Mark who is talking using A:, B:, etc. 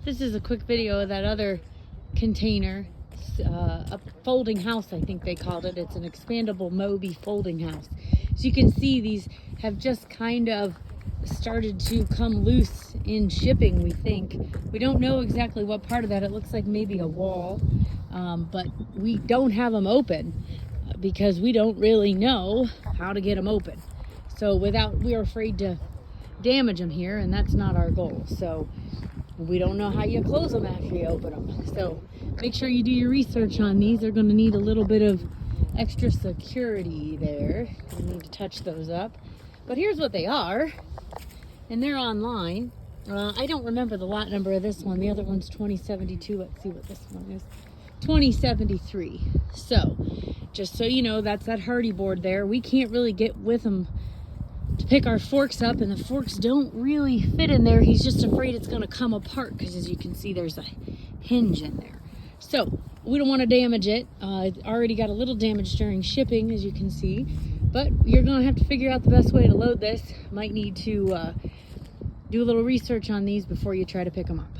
A: This is a quick video of that other container, a folding house, I think they called it. It's an expandable Moby folding house. So you can see these have just kind of started to come loose in shipping, we think. We don't know exactly what part of that. It looks like maybe a wall, but we don't have them open because we don't really know how to get them open. So we're afraid to damage them here, and that's not our goal. So we don't know how you close them after you open them. So make sure you do your research on these. They're going to need a little bit of extra security there. You need to touch those up. But here's what they are, and they're online. I don't remember the lot number of this one. The other one's 2072. Let's see what this one is. 2073. So just so you know, that's that Hardie board there. We can't really get with them to pick our forks up, and the forks don't really fit in there. He's just afraid it's going to come apart because, as you can see, there's a hinge in there. So we don't want to damage it. It already got a little damage during shipping, as you can see, but you're going to have to figure out the best way to load this. Might need to do a little research on these before you try to pick them up.